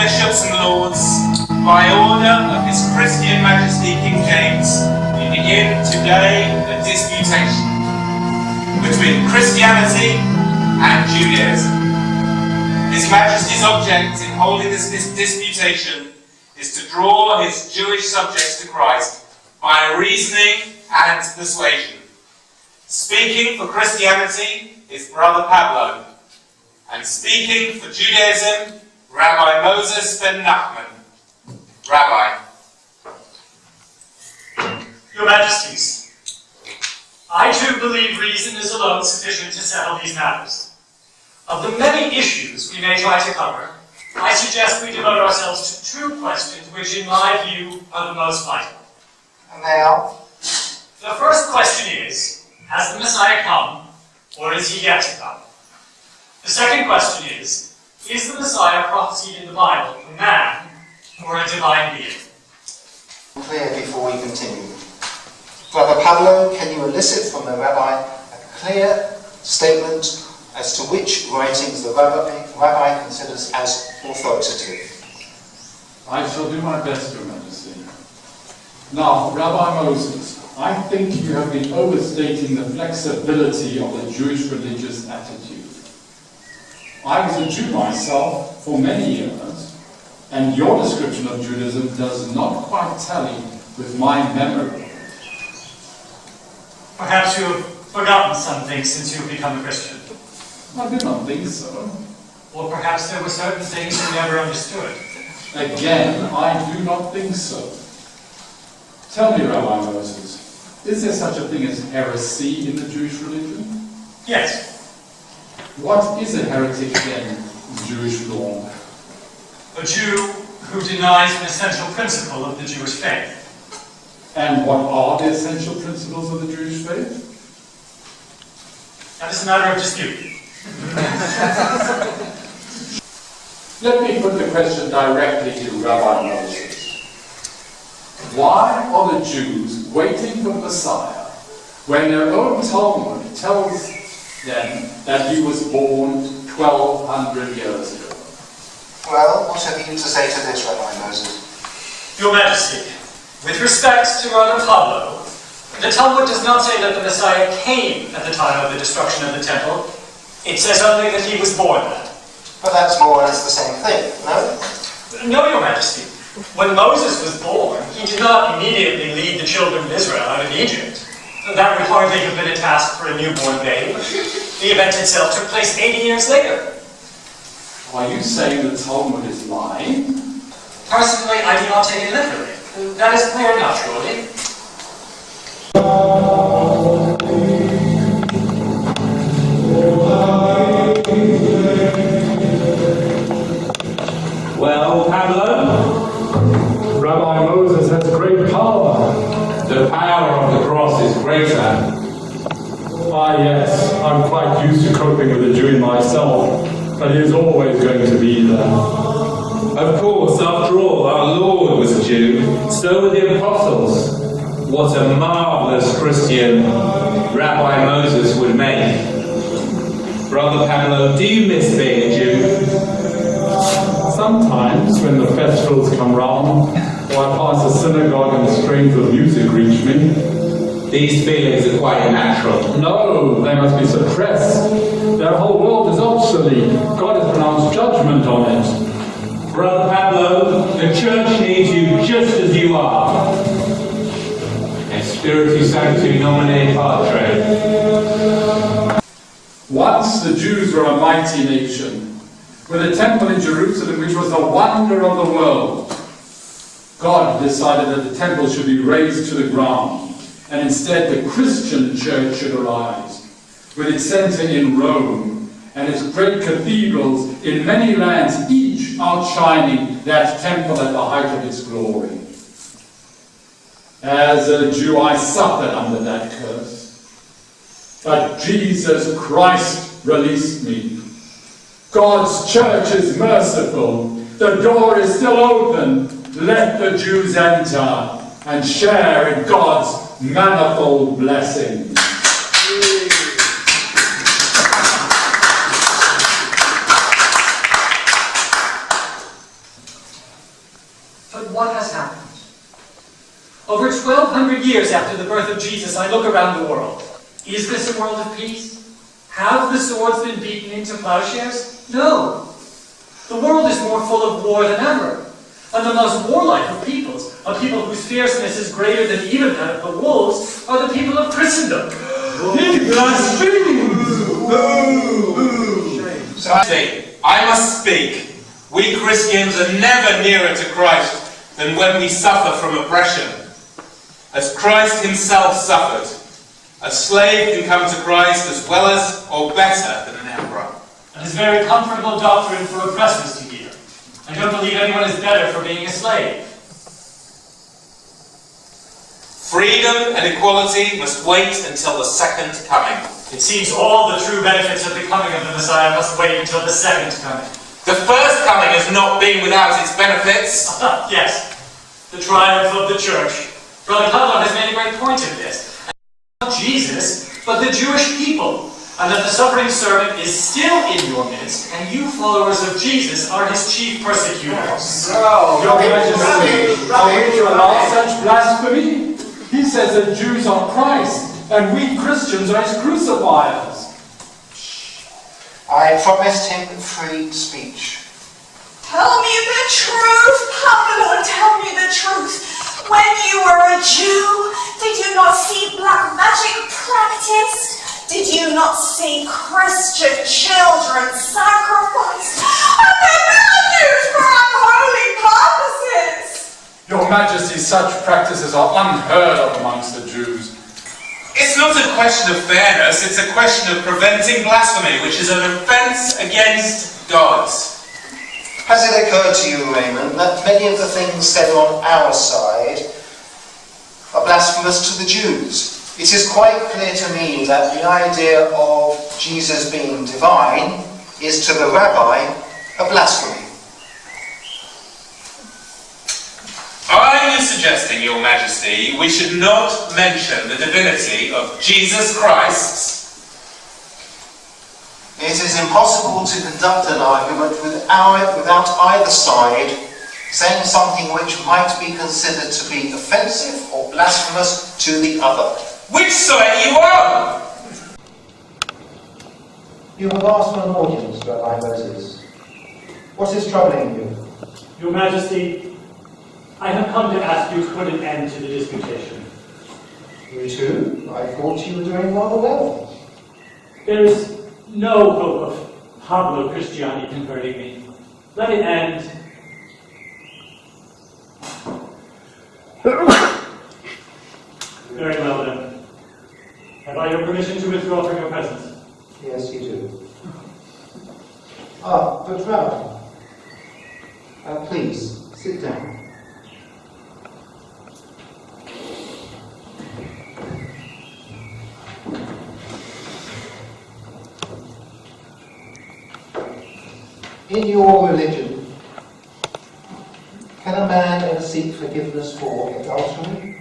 bishops and lords, by order of His Christian Majesty King James, we begin today a disputation between Christianity and Judaism. His Majesty's object in holding this disputation is to draw his Jewish subjects to Christ by reasoning and persuasion. Speaking for Christianity is Brother Pablo, and speaking for Judaism, Rabbi Moses ben Nachman. Rabbi. Your Majesties, I too believe reason is alone sufficient to settle these matters. Of the many issues we may try to cover, I suggest we devote ourselves to two questions which, in my view, are the most vital. And they are? The first question is, has the Messiah come, or is he yet to come? The second question is the Messiah prophesied in the Bible a man or a divine being? Clear before we continue. Brother Pablo, can you elicit from the rabbi a clear statement as to which writings the rabbi considers as authoritative? I shall do my best, Your Majesty. Now, Rabbi Moses, I think you have been overstating the flexibility of the Jewish religious attitude. I was a Jew myself for many years, and your description of Judaism does not quite tally with my memory. Perhaps you have forgotten something since you have become a Christian. I do not think so. Or perhaps there were certain things you never understood. Again, I do not think so. Tell me, Rabbi Moses, is there such a thing as heresy in the Jewish religion? Yes. What is a heretic then in Jewish law? A Jew who denies an essential principle of the Jewish faith. And what are the essential principles of the Jewish faith? That is a matter of dispute. Let me put the question directly to Rabbi Moses. Why are the Jews waiting for the Messiah when their own Talmud tells them that he was born 1,200 years ago? Well, what have you to say to this, Rabbi Moses? Your Majesty, with respect to Brother Pablo, the Talmud does not say that the Messiah came at the time of the destruction of the temple. It says only that he was born then. But that's more or less the same thing, no? No, Your Majesty. When Moses was born, he did not immediately lead the children of Israel out of Egypt. That would hardly have been a task for a newborn babe. The event itself took place 80 years later. Are you saying the Talmud is lying? Personally, I do not take it literally. That is clear enough, surely. Well, Pablo, Rabbi Moses has great power. the power of the cross is greater. Ah, yes, I'm quite used to coping with the Jew myself, but he is always going to be there. Of course, after all, our Lord was a Jew, so were the apostles. What a marvellous Christian Rabbi Moses would make. Brother Pablo, do you miss being a Jew? Sometimes, when the festivals come round, or I pass a synagogue and strains of music reach me, These feelings are quite natural. no, they must be suppressed. Their whole world is obsolete. God has pronounced judgment on it. Brother Pablo, the church needs you just as you are. Spiritu Sancti Nomine Patre. Once the Jews were a mighty nation, with a temple in Jerusalem which was the wonder of the world. God decided that the temple should be razed to the ground, and instead the Christian church should arise, with its center in Rome, and its great cathedrals in many lands, each outshining that temple at the height of its glory. As a Jew, I suffered under that curse. But Jesus Christ released me. God's church is merciful. The door is still open. Let the Jews enter and share in God's manifold blessings. But what has happened? Over 1,200 years after the birth of Jesus, I look around the world. Is this a world of peace? Have the swords been beaten into plowshares? No. The world is more full of war than ever. And the most warlike of peoples, a people whose fierceness is greater than even that of the wolves, are the people of Christendom. He blasphemes! So I must speak. We Christians are never nearer to Christ than when we suffer from oppression. As Christ himself suffered, a slave can come to Christ as well as or better than an emperor. That is very comfortable doctrine for oppressors to hear. I don't believe anyone is better for being a slave. Freedom and equality must wait until the second coming. It seems all the true benefits of the coming of the Messiah must wait until the second coming. The first coming has not been without its benefits. Yes, the triumph of the church. Brother Pablo has made a great point of this. Not Jesus, but the Jewish people. And that the suffering servant is still in your midst, and you followers of Jesus are his chief persecutors. Your Majesty, are we to allow such blasphemy? He says that Jews are Christ, and we Christians are his crucifiers. I promised him free speech. Tell me the truth, Pablo, tell me the truth. When you were a Jew, did you not see black magic practiced? Did you not see Christian children sacrificed? And they're bad news for unholy purposes! Your Majesty, such practices are unheard of amongst the Jews. It's not a question of fairness, it's a question of preventing blasphemy, which is an offence against God. Has it occurred to you, Raymond, that many of the things said on our side are blasphemous to the Jews? It is quite clear to me that the idea of Jesus being divine is to the rabbi a blasphemy. Are you suggesting, Your Majesty, we should not mention the divinity of Jesus Christ? It is impossible to conduct an argument without either side saying something which might be considered to be offensive or blasphemous to the other. Which side are you on? You have asked for an audience, Rabbi Moses. What is troubling you? Your Majesty, I have come to ask you to put an end to the disputation. Me too? I thought you were doing rather well. There is no hope of Pablo Christiani converting me. Let it end. Very well then. Have I your permission to withdraw from your presence? Yes, you do. But Rabbi, please, sit down. In your religion, can a man ever seek forgiveness for adultery?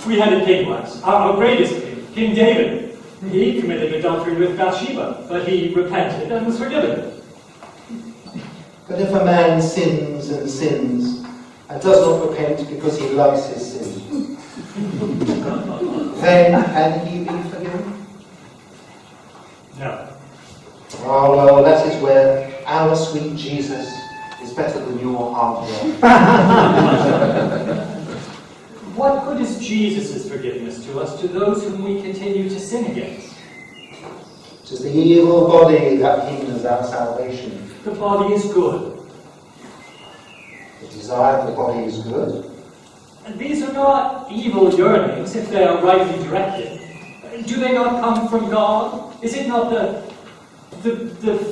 We had a king once, our greatest king, King David. He committed adultery with Bathsheba, but he repented and was forgiven. But if a man sins and sins and does not repent because he loves his sin, then can he be forgiven? No. Oh, well, that is where our sweet Jesus is better than your hardware. What good is Jesus' forgiveness to us, to those whom we continue to sin against? It is the evil body that hinders our salvation. The body is good. The desire of the body is good. And these are not evil yearnings if they are rightly directed. Do they not come from God? Is it not the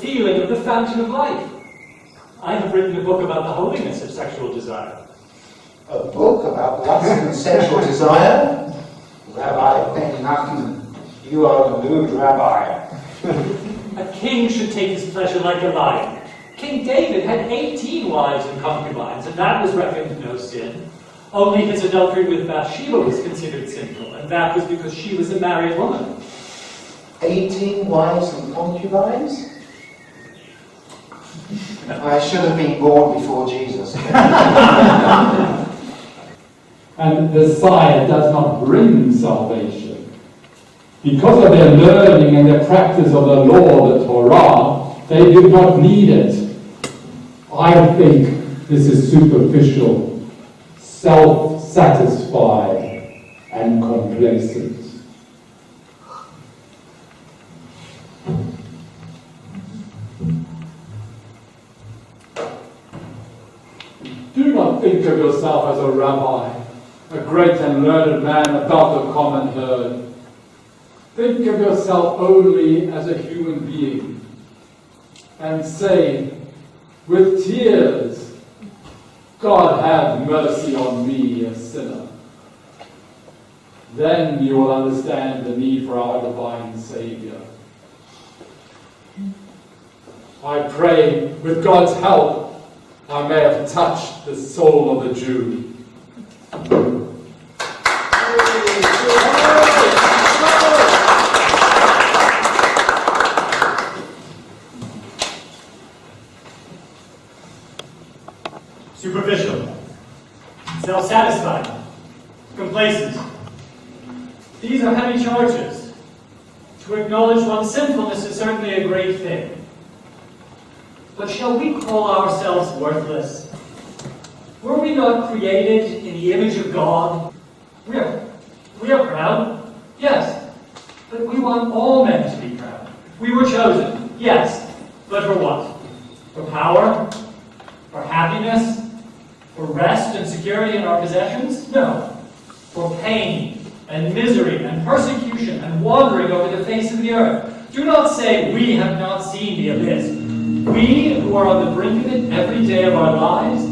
feeling of the fountain of life? I have written a book about the holiness of sexual desire. A book about lust and sexual desire? Rabbi Ben Nachman, you are a lewd rabbi. A king should take his pleasure like a lion. King David had 18 wives and concubines, and that was reckoned no sin. Only his adultery with Bathsheba was considered sinful, and that was because she was a married woman. 18 wives and concubines? I should have been born before Jesus. And the Messiah does not bring salvation. Because of their learning and their practice of the law, the Torah, they do not need it. I think this is superficial, self-satisfied, and complacent. Do not think of yourself as a rabbi, a great and learned man above the common herd. Think of yourself only as a human being, and say, with tears, God have mercy on me, a sinner. Then you will understand the need for our divine Savior. I pray, with God's help, I may have touched the soul of the Jew. Superficial, self-satisfied, complacent. These are heavy charges. To acknowledge one's sinfulness is certainly a great thing. But shall we call ourselves worthless? Were we not created in the image of God? We are proud, yes, but we want all men to be proud. We were chosen, yes, but for what? For power? For happiness? For rest and security in our possessions? No. For pain and misery and persecution and wandering over the face of the earth. Do not say we have not seen the abyss. We who are on the brink of it every day of our lives,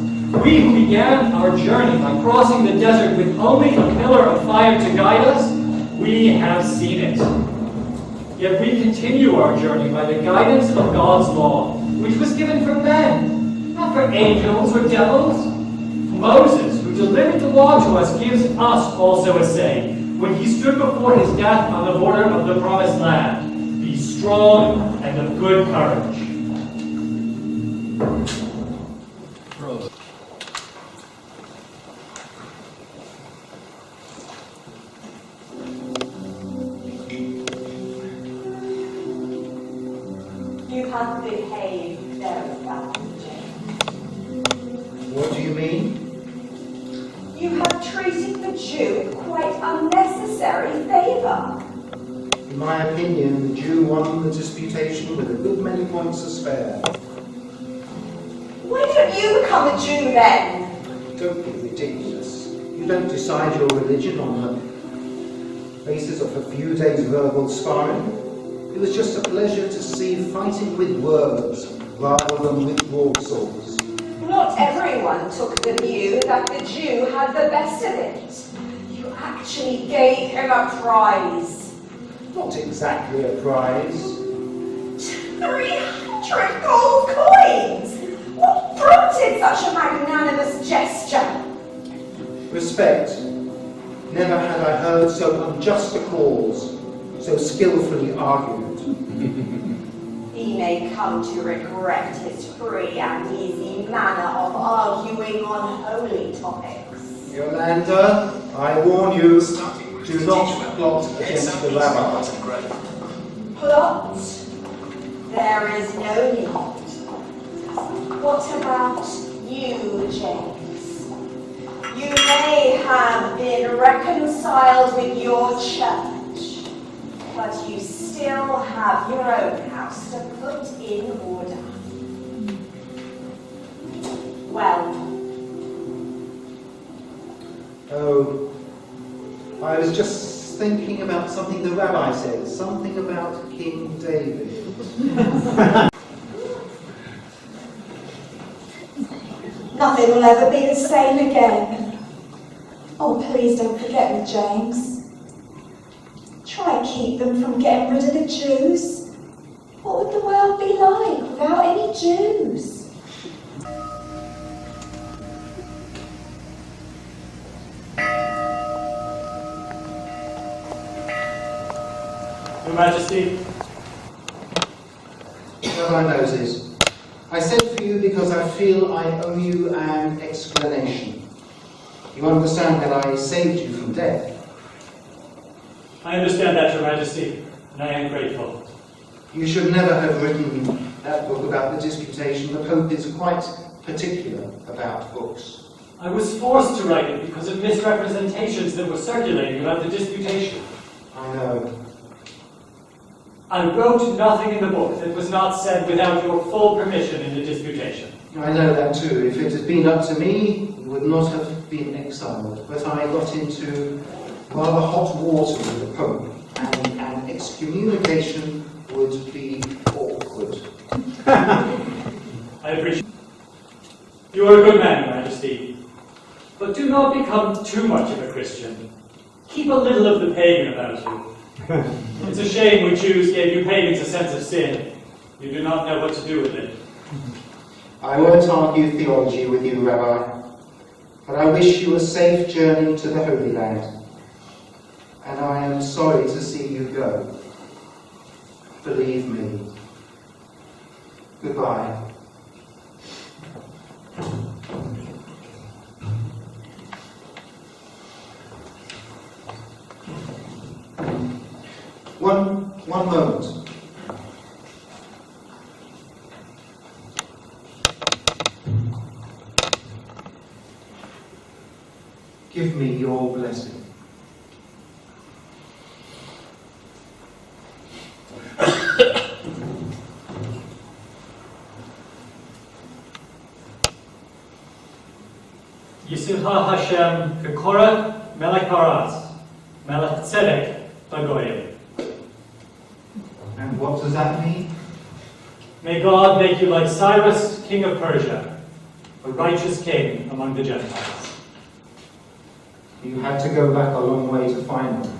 we who began our journey by crossing the desert with only a pillar of fire to guide us, we have seen it. Yet we continue our journey by the guidance of God's law, which was given for men, not for angels or devils. Moses, who delivered the law to us, gives us also a say when he stood before his death on the border of the promised land. Be strong and of good courage. You have behaved very badly, James. What do you mean? You have treated the Jew with quite unnecessary favour. In my opinion, the Jew won the disputation with a good many points to spare. Why don't you become a Jew then? Don't be ridiculous. You don't decide your religion on the basis of a few days' verbal sparring. It was just a pleasure to see fighting with words rather than with broadswords. Not everyone took the view that the Jew had the best of it. You actually gave him a prize. Not exactly a prize. 300 gold coins! What prompted such a magnanimous gesture? Respect. Never had I heard so unjust a cause, so skillfully argued. He may come to regret his free and easy manner of arguing on holy topics. Yolanda, I warn you, do not plot against the rabbi. Plot? There is no need. What about you, James? You may have been reconciled with your church, but you still have your own house to put in order. Well. Oh, I was just thinking about something the rabbi said, something about King David. Nothing will ever be the same again. Oh, please don't forget me, James. Try and keep them from getting rid of the Jews. What would the world be like without any Jews? Your Majesty. Rabbi Moses, I said feel I owe you an explanation. You understand that I saved you from death. I understand that, Your Majesty, and I am grateful. You should never have written that book about the disputation. The Pope is quite particular about books. I was forced to write it because of misrepresentations that were circulating about the disputation. I know. I wrote nothing in the book that was not said without your full permission in the disputation. I know that too. If it had been up to me, you would not have been exiled. But I got into rather hot water with the Pope, and an excommunication would be awkward. I appreciate it. You are a good man, Your Majesty. But do not become too much of a Christian. Keep a little of the pagan about you. It's a shame we Jews gave you pagans a sense of sin. You do not know what to do with it. I won't argue theology with you, Rabbi, but I wish you a safe journey to the Holy Land. And I am sorry to see you go. Believe me. Goodbye. One moment. Give me your blessing. Yisrael Hashem Kekora Melech Paras Melech Tzedek Bagoyim. And what does that mean? May God make you like Cyrus, king of Persia, a righteous king among the Gentiles. You had to go back a long way to find them.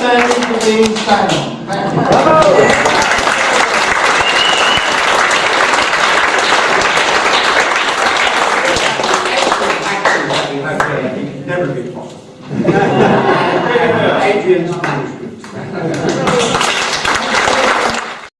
Thank you for being silent. Thank you. Never be possible. Adrian's manuscript.